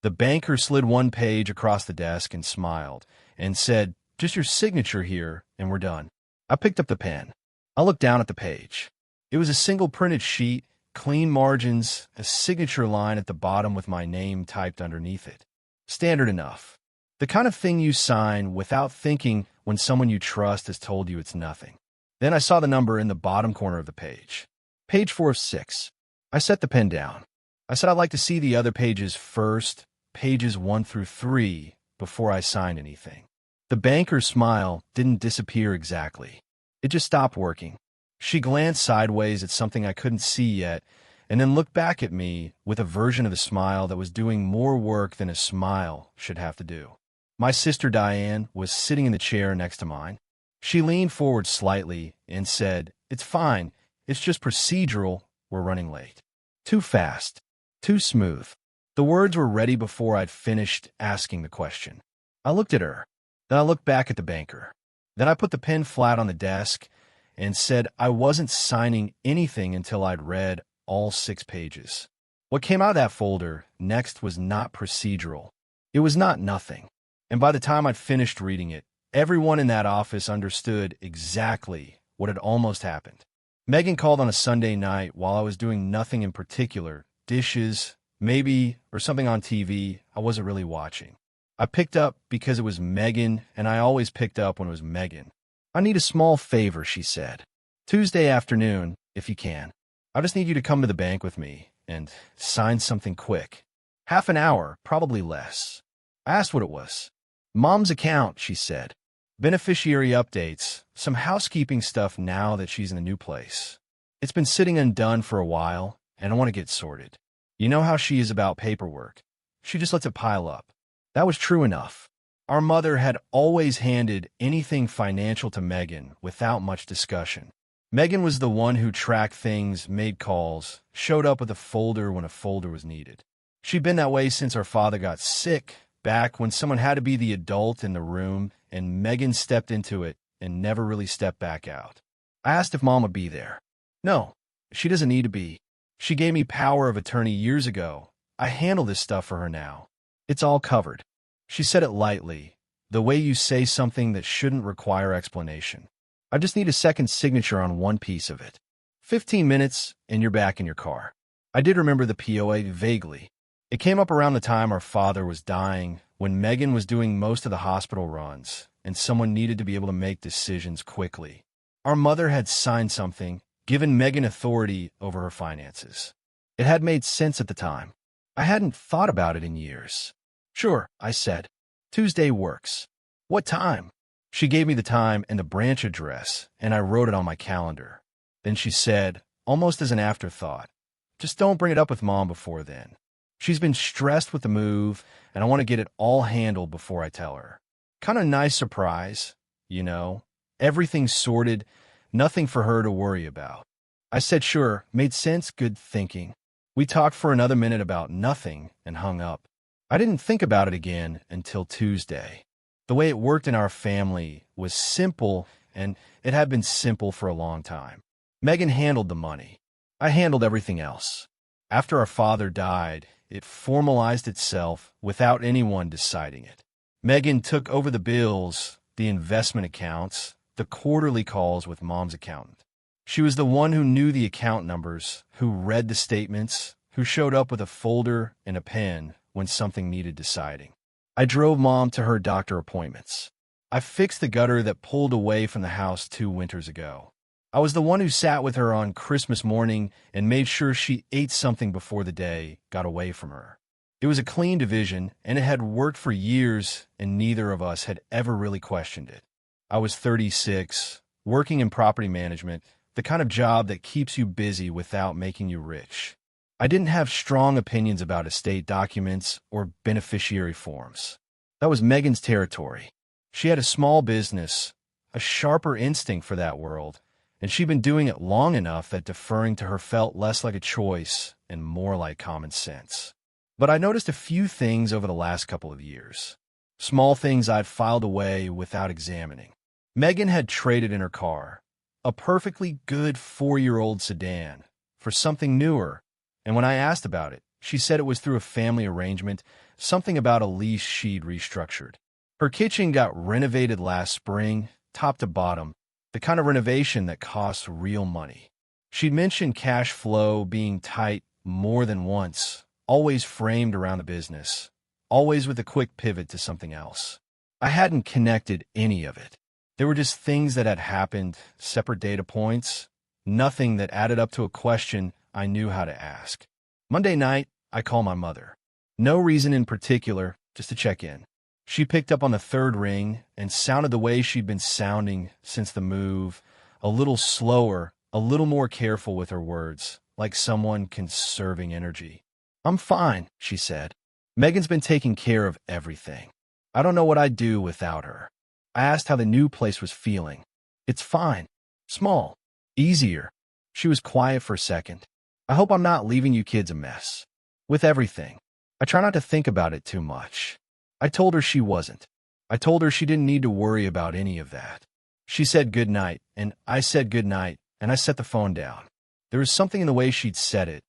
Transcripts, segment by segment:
The banker slid one page across the desk and smiled and said, "Just your signature here, and we're done." I picked up the pen. I looked down at the page. It was a single printed sheet, clean margins, a signature line at the bottom with my name typed underneath it. Standard enough. The kind of thing you sign without thinking when someone you trust has told you it's nothing. Then I saw the number in the bottom corner of the page. Page 4 of 6. I set the pen down. I said I'd like to see the other pages first, pages 1 through 3, before I signed anything. The banker's smile didn't disappear exactly. It just stopped working. She glanced sideways at something I couldn't see yet, and then looked back at me with a version of a smile that was doing more work than a smile should have to do. My sister Diane was sitting in the chair next to mine. She leaned forward slightly and said, "It's fine. It's just procedural. We're running late." Too fast. Too smooth. The words were ready before I'd finished asking the question. I looked at her. Then I looked back at the banker. Then I put the pen flat on the desk and said I wasn't signing anything until I'd read all 6 pages. What came out of that folder next was not procedural. It was not nothing. And by the time I'd finished reading it, everyone in that office understood exactly what had almost happened. Megan called on a Sunday night while I was doing nothing in particular, dishes, maybe, or something on TV I wasn't really watching. I picked up because it was Megan, and I always picked up when it was Megan. "I need a small favor," she said. "Tuesday afternoon, if you can. I just need you to come to the bank with me and sign something quick. Half an hour, probably less." I asked what it was. "Mom's account," she said. "Beneficiary updates, some housekeeping stuff now that she's in the new place. It's been sitting undone for a while, and I want to get sorted. You know how she is about paperwork. She just lets it pile up." That was true enough. Our mother had always handed anything financial to Megan without much discussion. Megan was the one who tracked things, made calls, showed up with a folder when a folder was needed. She'd been that way since our father got sick, back when someone had to be the adult in the room, and Megan stepped into it and never really stepped back out. I asked if Mom would be there. "No, she doesn't need to be. She gave me power of attorney years ago. I handle this stuff for her now. It's all covered." She said it lightly, the way you say something that shouldn't require explanation. "I just need a second signature on one piece of it. 15 minutes, and you're back in your car." I did remember the POA vaguely. It came up around the time our father was dying, when Megan was doing most of the hospital runs, and someone needed to be able to make decisions quickly. Our mother had signed something, given Megan authority over her finances. It had made sense at the time. I hadn't thought about it in years. "Sure," I said. "Tuesday works. What time?" She gave me the time and the branch address, and I wrote it on my calendar. Then she said, almost as an afterthought, "Just don't bring it up with Mom before then. She's been stressed with the move, and I want to get it all handled before I tell her." Kind of nice surprise, you know. Everything sorted, nothing for her to worry about. I said sure, made sense, good thinking. We talked for another minute about nothing and hung up. I didn't think about it again until Tuesday. The way it worked in our family was simple, and it had been simple for a long time. Megan handled the money. I handled everything else. After our father died, it formalized itself without anyone deciding it. Megan took over the bills, the investment accounts, the quarterly calls with Mom's accountant. She was the one who knew the account numbers, who read the statements, who showed up with a folder and a pen when something needed deciding. I drove Mom to her doctor appointments. I fixed the gutter that pulled away from the house 2 winters ago. I was the one who sat with her on Christmas morning and made sure she ate something before the day got away from her. It was a clean division, and it had worked for years, and neither of us had ever really questioned it. I was 36, working in property management, the kind of job that keeps you busy without making you rich. I didn't have strong opinions about estate documents or beneficiary forms. That was Megan's territory. She had a small business, a sharper instinct for that world, and she'd been doing it long enough that deferring to her felt less like a choice and more like common sense. But I noticed a few things over the last couple of years. Small things I'd filed away without examining. Megan had traded in her car, a perfectly good 4-year-old sedan, for something newer, and when I asked about it, she said it was through a family arrangement something about a lease she'd restructured. Her kitchen got renovated last spring, top to bottom, the kind of renovation that costs real money. She'd mentioned cash flow being tight more than once, always framed around the business, always with a quick pivot to something else. I hadn't connected any of it. There were just things that had happened, separate data points, nothing that added up to a question I knew how to ask. Monday night, I called my mother. No reason in particular, just to check in. She picked up on the third ring and sounded the way she'd been sounding since the move, a little slower, a little more careful with her words, like someone conserving energy. "I'm fine," she said. "Megan's been taking care of everything. I don't know what I'd do without her." I asked how the new place was feeling. "It's fine. Small. Easier." She was quiet for a second. "I hope I'm not leaving you kids a mess. With everything. I try not to think about it too much." I told her she wasn't. I told her she didn't need to worry about any of that. She said good night, and I said good night, and I set the phone down. There was something in the way she'd said it.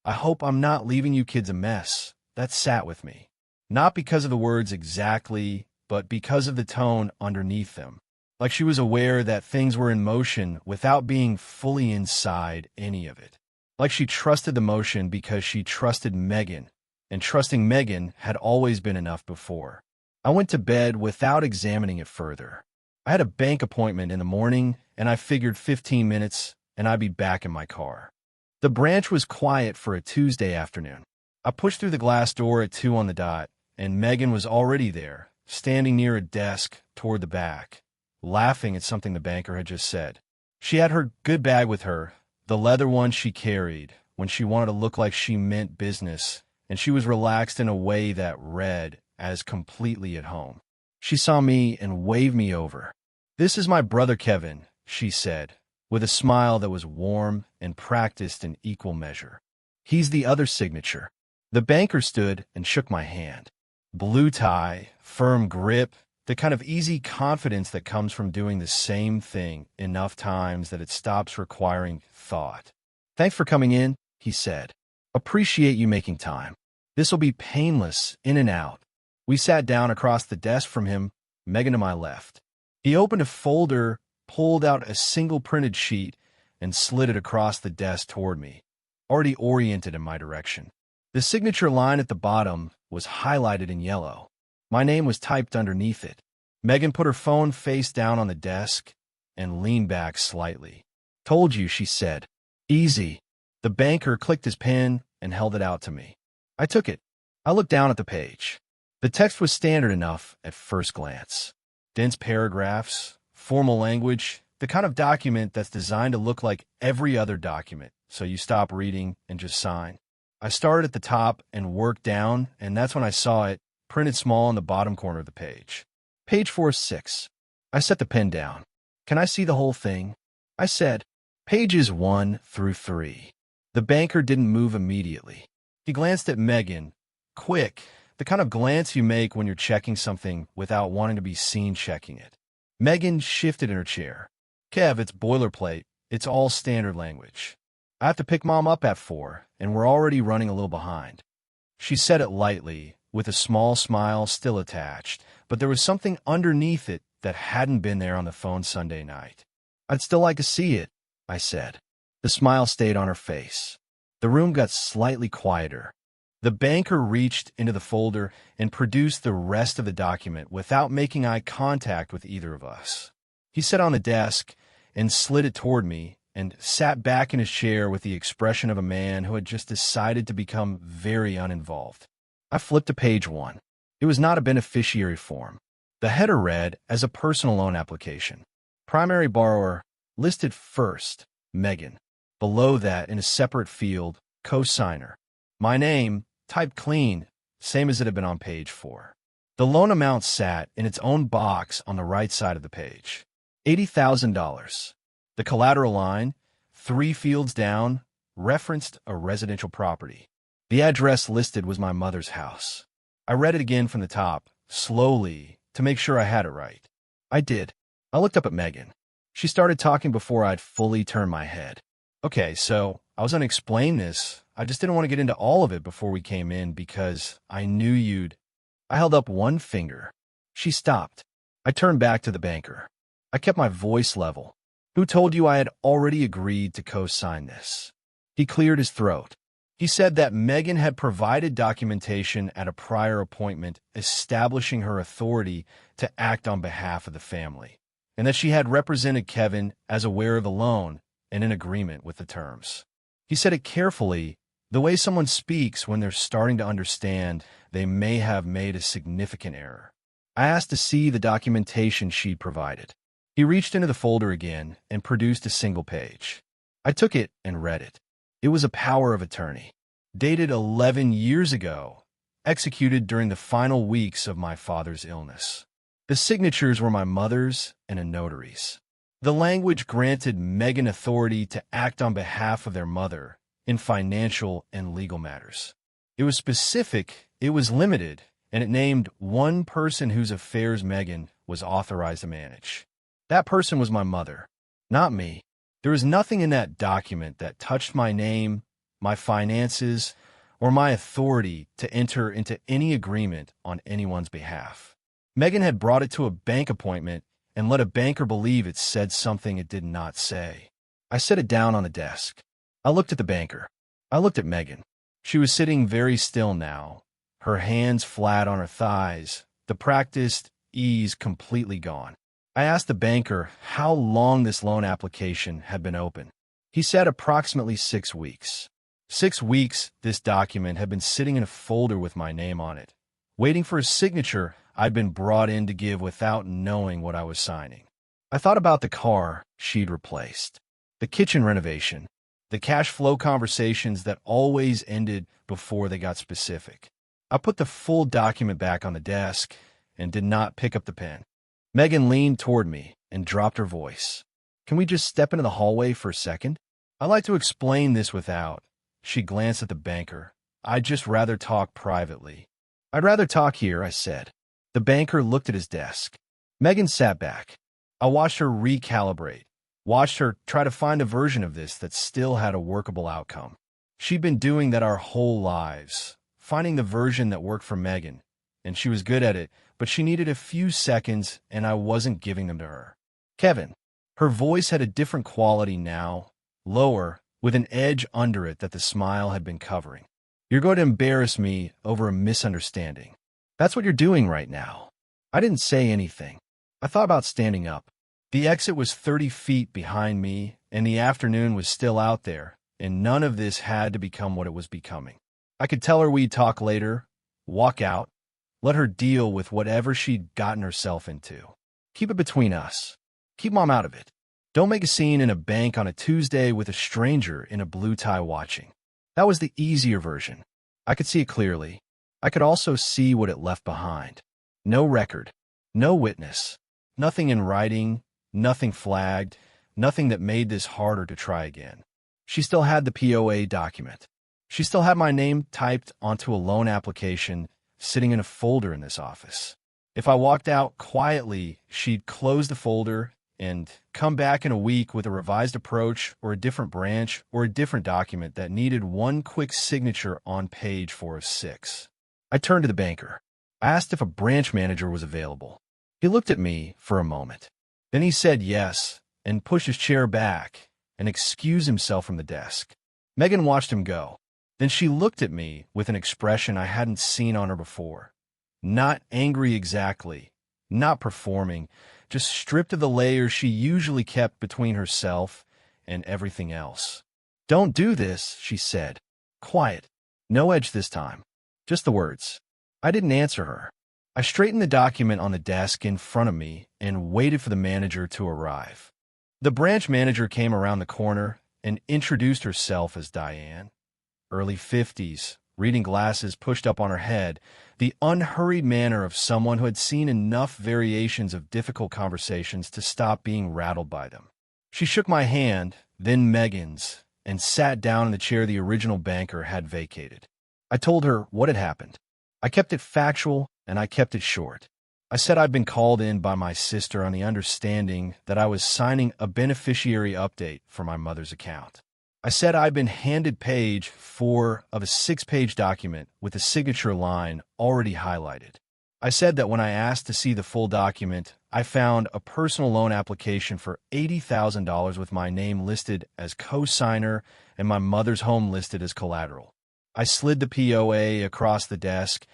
"I hope I'm not leaving you kids a mess." That sat with me. Not because of the words exactly, but because of the tone underneath them. Like she was aware that things were in motion without being fully inside any of it. Like she trusted the motion because she trusted Megan, and trusting Megan had always been enough before. I went to bed without examining it further. I had a bank appointment in the morning, and I figured 15 minutes, and I'd be back in my car. The branch was quiet for a Tuesday afternoon. I pushed through the glass door at 2 on the dot, and Megan was already there, standing near a desk toward the back, laughing at something the banker had just said. She had her good bag with her, the leather one she carried when she wanted to look like she meant business, and she was relaxed in a way that read as completely at home. She saw me and waved me over. "This is my brother Kevin," she said, with a smile that was warm and practiced in equal measure. "He's the other signature." The banker stood and shook my hand. Blue tie, firm grip, the kind of easy confidence that comes from doing the same thing enough times that it stops requiring thought. "Thanks for coming in," he said. "Appreciate you making time. This'll be painless, in and out." We sat down across the desk from him, Megan to my left. He opened a folder, pulled out a single printed sheet, and slid it across the desk toward me, already oriented in my direction. The signature line at the bottom was highlighted in yellow. My name was typed underneath it. Megan put her phone face down on the desk and leaned back slightly. "Told you," she said. "Easy." The banker clicked his pen and held it out to me. I took it. I looked down at the page. The text was standard enough at first glance. Dense paragraphs, formal language, the kind of document that's designed to look like every other document, so you stop reading and just sign. I started at the top and worked down, and that's when I saw it, printed small in the bottom corner of the page. Page 4-6. I set the pen down. "Can I see the whole thing?" I said. "Pages 1 through 3. The banker didn't move immediately. He glanced at Megan, quick, the kind of glance you make when you're checking something without wanting to be seen checking it. Megan shifted in her chair. "Kev, it's boilerplate. It's all standard language. I have to pick Mom up at 4, and we're already running a little behind." She said it lightly, with a small smile still attached, but there was something underneath it that hadn't been there on the phone Sunday night. "I'd still like to see it," I said. The smile stayed on her face. The room got slightly quieter. The banker reached into the folder and produced the rest of the document without making eye contact with either of us. He sat on the desk and slid it toward me and sat back in his chair with the expression of a man who had just decided to become very uninvolved. I flipped to page 1. It was not a beneficiary form. The header read as a personal loan application. Primary borrower listed first, Megan. Below that, in a separate field, co-signer. My name, typed clean, same as it had been on page 4. The loan amount sat in its own box on the right side of the page. $80,000. The collateral line, 3 fields down, referenced a residential property. The address listed was my mother's house. I read it again from the top, slowly, to make sure I had it right. I did. I looked up at Megan. She started talking before I'd fully turned my head. "Okay, so I was going to explain this. I just didn't want to get into all of it before we came in because I knew you'd. I held up one finger. She stopped. I turned back to the banker. I kept my voice level. Who told you I had already agreed to co-sign this? He cleared his throat. He said that Megan had provided documentation at a prior appointment establishing her authority to act on behalf of the family, and that she had represented Kevin as aware of the loan and in agreement with the terms. He said it carefully, the way someone speaks when they're starting to understand they may have made a significant error. I asked to see the documentation she'd provided. He reached into the folder again and produced a single page. I took it and read it. It was a power of attorney, dated 11 years ago, executed during the final weeks of my father's illness. The signatures were my mother's and a notary's. The language granted Megan authority to act on behalf of their mother in financial and legal matters. It was specific, it was limited, and it named one person whose affairs Megan was authorized to manage. That person was my mother, not me. There was nothing in that document that touched my name, my finances, or my authority to enter into any agreement on anyone's behalf. Megan had brought it to a bank appointment and let a banker believe it said something it did not say. I set it down on the desk. I looked at the banker. I looked at Megan. She was sitting very still now, her hands flat on her thighs, the practiced ease completely gone. I asked the banker how long this loan application had been open. He said approximately 6 weeks. 6 weeks this document had been sitting in a folder with my name on it, waiting for a signature I'd been brought in to give without knowing what I was signing. I thought about the car she'd replaced, the kitchen renovation, the cash flow conversations that always ended before they got specific. I put the full document back on the desk and did not pick up the pen. Megan leaned toward me and dropped her voice. Can we just step into the hallway for a second? I'd like to explain this without. She glanced at the banker. I'd just rather talk privately. I'd rather talk here, I said. The banker looked at his desk. Megan sat back. I watched her recalibrate, watched her try to find a version of this that still had a workable outcome. She'd been doing that our whole lives, finding the version that worked for Megan, and she was good at it, but she needed a few seconds, and I wasn't giving them to her. Kevin. Her voice had a different quality now, lower, with an edge under it that the smile had been covering. You're going to embarrass me over a misunderstanding. That's what you're doing right now. I didn't say anything. I thought about standing up. The exit was 30 feet behind me, and the afternoon was still out there, and none of this had to become what it was becoming. I could tell her we'd talk later, walk out, let her deal with whatever she'd gotten herself into. Keep it between us. Keep Mom out of it. Don't make a scene in a bank on a Tuesday with a stranger in a blue tie watching. That was the easier version. I could see it clearly. I could also see what it left behind. No record, no witness, nothing in writing, nothing flagged, nothing that made this harder to try again. She still had the POA document. She still had my name typed onto a loan application sitting in a folder in this office. If I walked out quietly, she'd close the folder and come back in a week with a revised approach or a different branch or a different document that needed one quick signature on page 4 of 6. I turned to the banker. I asked if a branch manager was available. He looked at me for a moment. Then he said yes and pushed his chair back and excused himself from the desk. Megan watched him go. Then she looked at me with an expression I hadn't seen on her before. Not angry exactly, not performing, just stripped of the layers she usually kept between herself and everything else. Don't do this, she said. Quiet. No edge this time. Just the words. I didn't answer her. I straightened the document on the desk in front of me and waited for the manager to arrive. The branch manager came around the corner and introduced herself as Diane. Early 50s, reading glasses pushed up on her head, the unhurried manner of someone who had seen enough variations of difficult conversations to stop being rattled by them. She shook my hand, then Megan's, and sat down in the chair the original banker had vacated. I told her what had happened. I kept it factual, and I kept it short. I said I'd been called in by my sister on the understanding that I was signing a beneficiary update for my mother's account. I said I'd been handed page 4 of a 6-page document with the signature line already highlighted. I said that when I asked to see the full document, I found a personal loan application for $80,000 with my name listed as co-signer and my mother's home listed as collateral. I slid the POA across the desk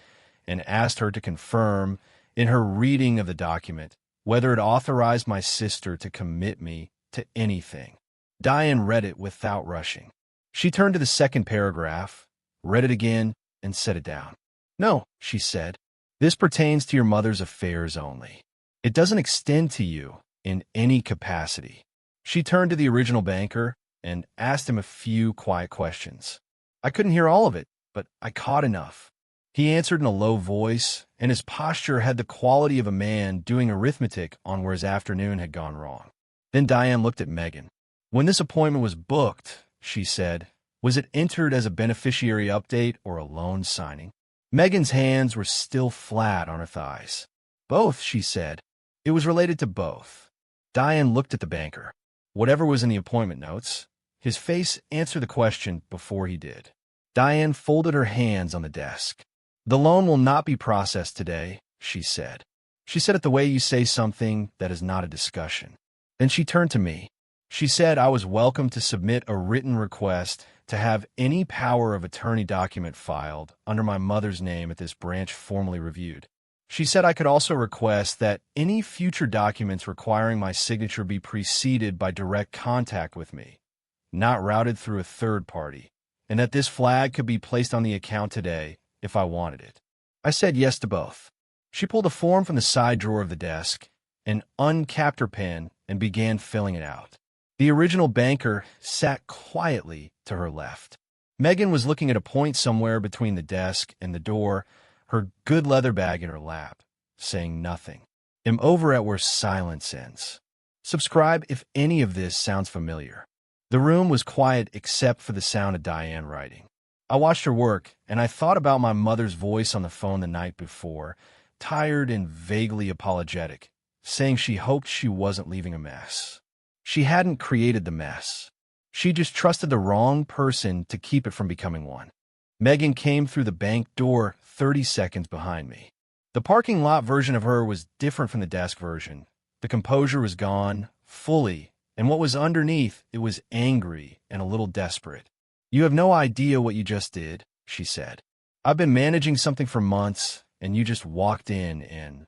and asked her to confirm, in her reading of the document, whether it authorized my sister to commit me to anything. Diane read it without rushing. She turned to the second paragraph, read it again, and set it down. "No," she said. "This pertains to your mother's affairs only. It doesn't extend to you in any capacity." She turned to the original banker and asked him a few quiet questions. I couldn't hear all of it, but I caught enough. He answered in a low voice, and his posture had the quality of a man doing arithmetic on where his afternoon had gone wrong. Then Diane looked at Megan. "When this appointment was booked," she said, "was it entered as a beneficiary update or a loan signing?" Megan's hands were still flat on her thighs. "Both," she said. "It was related to both." Diane looked at the banker. Whatever was in the appointment notes, his face answered the question before he did. Diane folded her hands on the desk. "The loan will not be processed today," she said. She said it the way you say something that is not a discussion. Then she turned to me. She said I was welcome to submit a written request to have any power of attorney document filed under my mother's name at this branch formally reviewed. She said I could also request that any future documents requiring my signature be preceded by direct contact with me, not routed through a third party, and that this flag could be placed on the account today if I wanted it. I said yes to both. She pulled a form from the side drawer of the desk and uncapped her pen and began filling it out. The original banker sat quietly to her left. Megan was looking at a point somewhere between the desk and the door, her good leather bag in her lap, saying nothing. I'm over at where silence ends. Subscribe if any of this sounds familiar. The room was quiet except for the sound of Diane writing. I watched her work, and I thought about my mother's voice on the phone the night before, tired and vaguely apologetic, saying she hoped she wasn't leaving a mess. She hadn't created the mess. She just trusted the wrong person to keep it from becoming one. Megan came through the bank door 30 seconds behind me. The parking lot version of her was different from the desk version. The composure was gone, fully, and what was underneath, it was angry and a little desperate. "You have no idea what you just did," she said. "I've been managing something for months, and you just walked in and—"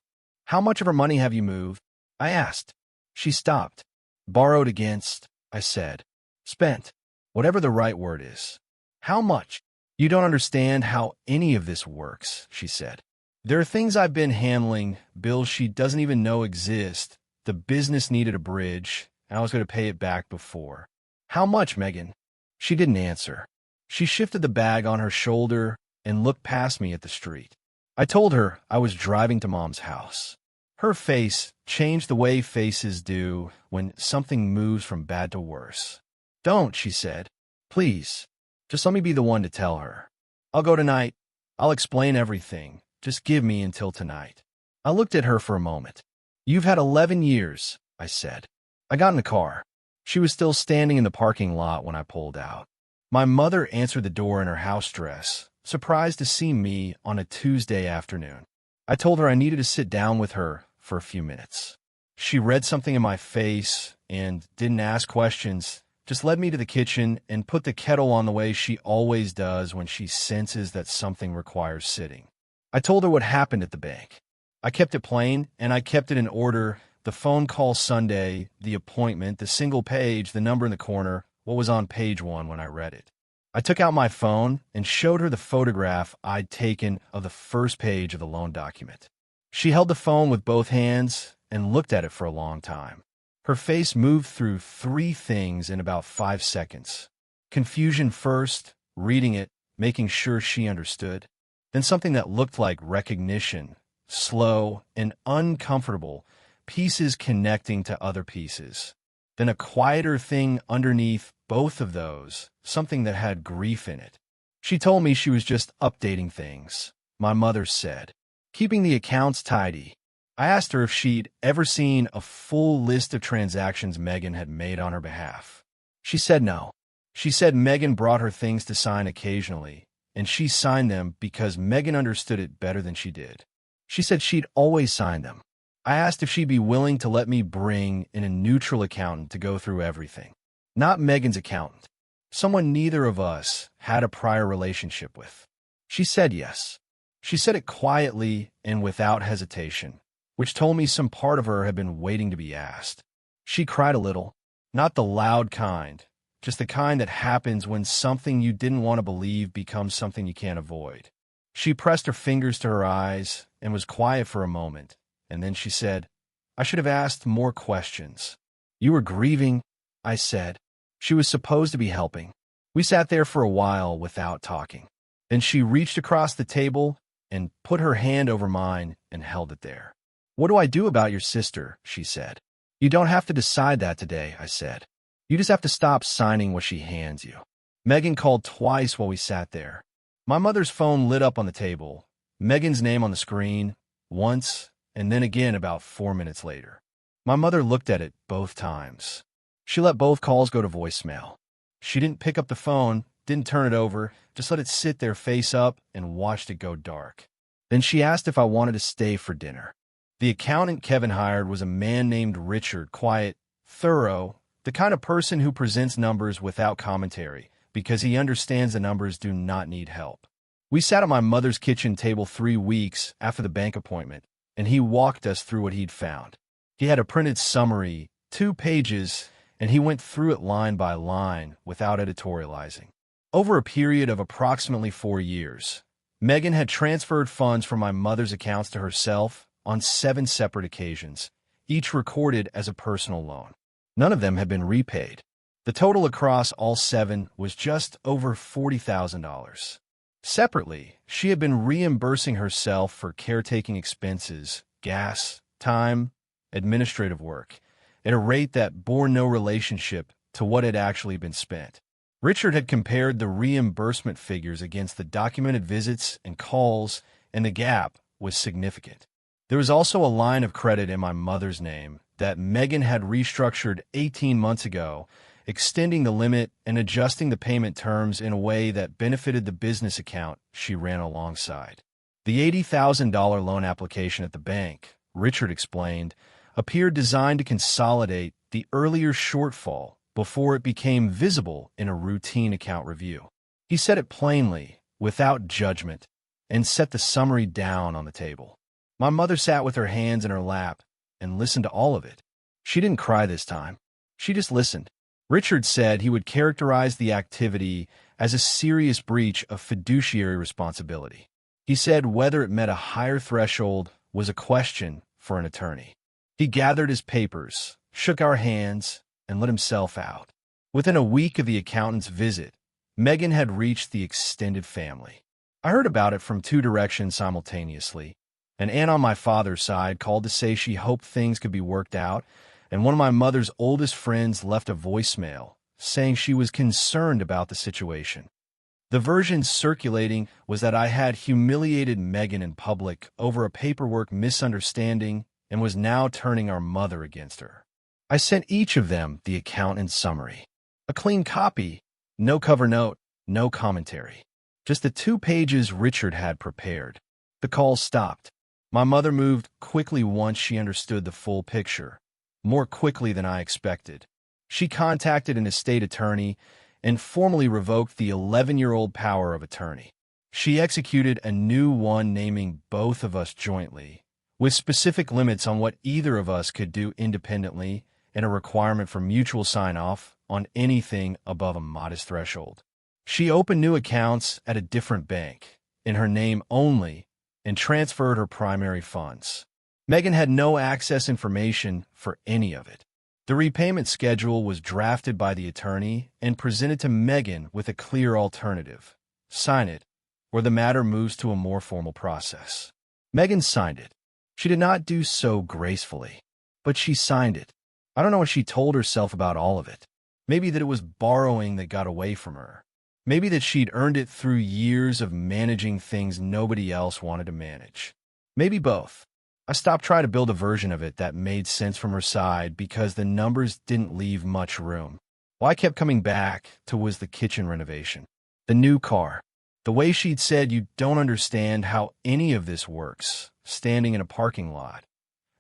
"How much of her money have you moved?" I asked. She stopped. "Borrowed against," I said. "Spent. Whatever the right word is." "How much?" "You don't understand how any of this works," she said. "There are things I've been handling, bills she doesn't even know exist. The business needed a bridge, and I was going to pay it back before." "How much, Megan?" She didn't answer. She shifted the bag on her shoulder and looked past me at the street. I told her I was driving to Mom's house. Her face changed the way faces do when something moves from bad to worse. "Don't," she said. "Please. Just let me be the one to tell her. I'll go tonight. I'll explain everything. Just give me until tonight." I looked at her for a moment. "You've had 11 years," I said. I got in the car. She was still standing in the parking lot when I pulled out. My mother answered the door in her house dress, surprised to see me on a Tuesday afternoon. I told her I needed to sit down with her for a few minutes. She read something in my face and didn't ask questions, just led me to the kitchen and put the kettle on the way she always does when she senses that something requires sitting. I told her what happened at the bank. I kept it plain, and I kept it in order: the phone call Sunday, the appointment, the single page, the number in the corner, what was on page 1 when I read it. I took out my phone and showed her the photograph I'd taken of the first page of the loan document. She held the phone with both hands and looked at it for a long time. Her face moved through 3 things in about 5 seconds. Confusion first, reading it, making sure she understood. Then something that looked like recognition, slow and uncomfortable, pieces connecting to other pieces. Then a quieter thing underneath both of those, something that had grief in it. She told me she was just updating things. My mother said, keeping the accounts tidy. I asked her if she'd ever seen a full list of transactions Megan had made on her behalf. She said no. She said Megan brought her things to sign occasionally, and she signed them because Megan understood it better than she did. She said she'd always sign them. I asked if she'd be willing to let me bring in a neutral accountant to go through everything. Not Megan's accountant. Someone neither of us had a prior relationship with. She said yes. She said it quietly and without hesitation, which told me some part of her had been waiting to be asked. She cried a little. Not the loud kind, just the kind that happens when something you didn't want to believe becomes something you can't avoid. She pressed her fingers to her eyes and was quiet for a moment, and then she said, "I should have asked more questions." "You were grieving," I said. She was supposed to be helping. We sat there for a while without talking. Then she reached across the table and put her hand over mine and held it there. "What do I do about your sister?" she said. "You don't have to decide that today," I said. "You just have to stop signing what she hands you." Megan called twice while we sat there. My mother's phone lit up on the table, Megan's name on the screen, once, and then again about 4 minutes later. My mother looked at it both times. She let both calls go to voicemail. She didn't pick up the phone, didn't turn it over, just let it sit there face up and watched it go dark. Then she asked if I wanted to stay for dinner. The accountant Kevin hired was a man named Richard, quiet, thorough, the kind of person who presents numbers without commentary, because he understands the numbers do not need help. We sat at my mother's kitchen table 3 weeks after the bank appointment, and he walked us through what he'd found. He had a printed summary, 2 pages, and he went through it line by line without editorializing. Over a period of approximately 4 years, Megan had transferred funds from my mother's accounts to herself on 7 separate occasions, each recorded as a personal loan. None of them had been repaid. The total across all 7 was just over $40,000. Separately, she had been reimbursing herself for caretaking expenses, gas, time, administrative work, at a rate that bore no relationship to what had actually been spent. Richard had compared the reimbursement figures against the documented visits and calls, and the gap was significant. There was also a line of credit in my mother's name that Megan had restructured 18 months ago, extending the limit and adjusting the payment terms in a way that benefited the business account she ran alongside. The $80,000 loan application at the bank, Richard explained, appeared designed to consolidate the earlier shortfall before it became visible in a routine account review. He said it plainly, without judgment, and set the summary down on the table. My mother sat with her hands in her lap and listened to all of it. She didn't cry this time. She just listened. Richard said he would characterize the activity as a serious breach of fiduciary responsibility. He said whether it met a higher threshold was a question for an attorney. He gathered his papers, shook our hands, and let himself out. Within a week of the accountant's visit, Megan had reached the extended family. I heard about it from 2 directions simultaneously. An aunt on my father's side called to say she hoped things could be worked out, and one of my mother's oldest friends left a voicemail saying she was concerned about the situation. The version circulating was that I had humiliated Megan in public over a paperwork misunderstanding and was now turning our mother against her. I sent each of them the accountant's summary. A clean copy, no cover note, no commentary. Just the 2 pages Richard had prepared. The call stopped. My mother moved quickly once she understood the full picture, more quickly than I expected. She contacted an estate attorney and formally revoked the 11-year-old power of attorney. She executed a new one naming both of us jointly, with specific limits on what either of us could do independently and a requirement for mutual sign-off on anything above a modest threshold. She opened new accounts at a different bank, in her name only, and transferred her primary funds. Megan had no access information for any of it. The repayment schedule was drafted by the attorney and presented to Megan with a clear alternative. Sign it, or the matter moves to a more formal process. Megan signed it. She did not do so gracefully, but she signed it. I don't know what she told herself about all of it. Maybe that it was borrowing that got away from her. Maybe that she'd earned it through years of managing things nobody else wanted to manage. Maybe both. I stopped trying to build a version of it that made sense from her side because the numbers didn't leave much room. Well, I kept coming back to was the kitchen renovation, the new car. The way she'd said you don't understand how any of this works, standing in a parking lot,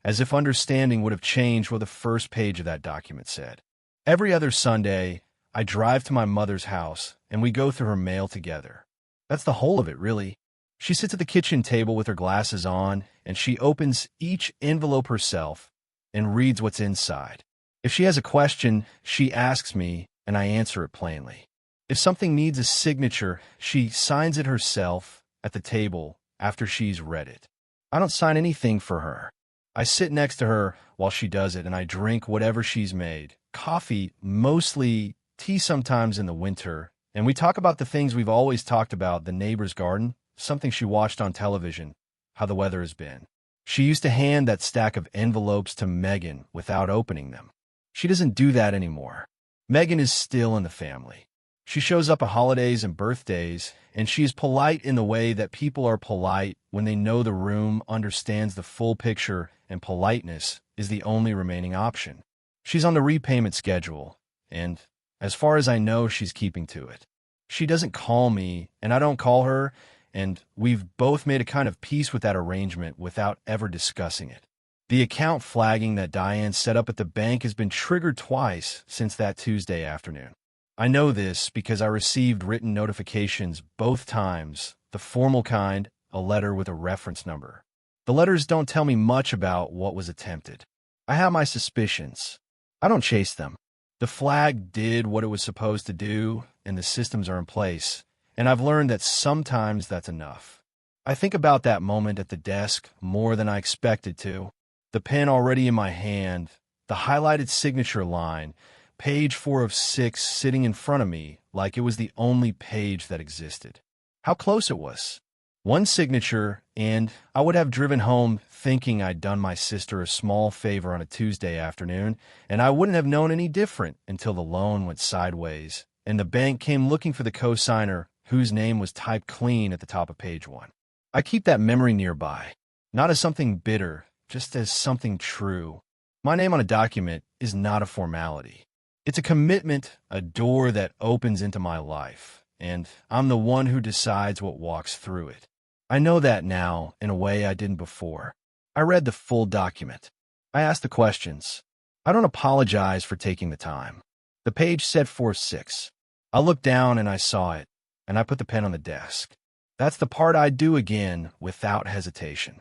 as if understanding would have changed what the first page of that document said. Every other Sunday, I drive to my mother's house and we go through her mail together. That's the whole of it, really. She sits at the kitchen table with her glasses on and she opens each envelope herself and reads what's inside. If she has a question, she asks me and I answer it plainly. If something needs a signature, she signs it herself at the table after she's read it. I don't sign anything for her. I sit next to her while she does it and I drink whatever she's made. Coffee, mostly, tea sometimes in the winter. And we talk about the things we've always talked about, the neighbor's garden, something she watched on television, how the weather has been. She used to hand that stack of envelopes to Megan without opening them. She doesn't do that anymore. Megan is still in the family. She shows up at holidays and birthdays, and she is polite in the way that people are polite when they know the room understands the full picture and politeness is the only remaining option. She's on the repayment schedule, and as far as I know, she's keeping to it. She doesn't call me, and I don't call her, and we've both made a kind of peace with that arrangement without ever discussing it. The account flagging that Diane set up at the bank has been triggered twice since that Tuesday afternoon. I know this because I received written notifications both times, the formal kind, a letter with a reference number. The letters don't tell me much about what was attempted. I have my suspicions. I don't chase them. The flag did what it was supposed to do, and the systems are in place, and I've learned that sometimes that's enough. I think about that moment at the desk more than I expected to. The pen already in my hand, the highlighted signature line, page 4 of 6 sitting in front of me like it was the only page that existed. How close it was. One signature, and I would have driven home thinking I'd done my sister a small favor on a Tuesday afternoon, and I wouldn't have known any different until the loan went sideways, and the bank came looking for the cosigner whose name was typed clean at the top of page 1. I keep that memory nearby, not as something bitter, just as something true. My name on a document is not a formality. It's a commitment, a door that opens into my life, and I'm the one who decides what walks through it. I know that now in a way I didn't before. I read the full document. I asked the questions. I don't apologize for taking the time. The page said 4-6. I looked down and I saw it, and I put the pen on the desk. That's the part I do again without hesitation.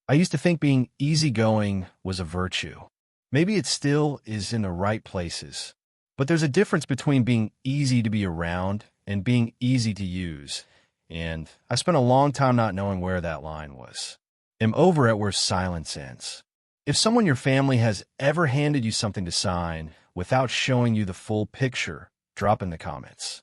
I used to think being easygoing was a virtue. Maybe it still is in the right places. But there's a difference between being easy to be around and being easy to use. And I spent a long time not knowing where that line was. I'm over at where silence ends. If someone in your family has ever handed you something to sign without showing you the full picture, drop in the comments.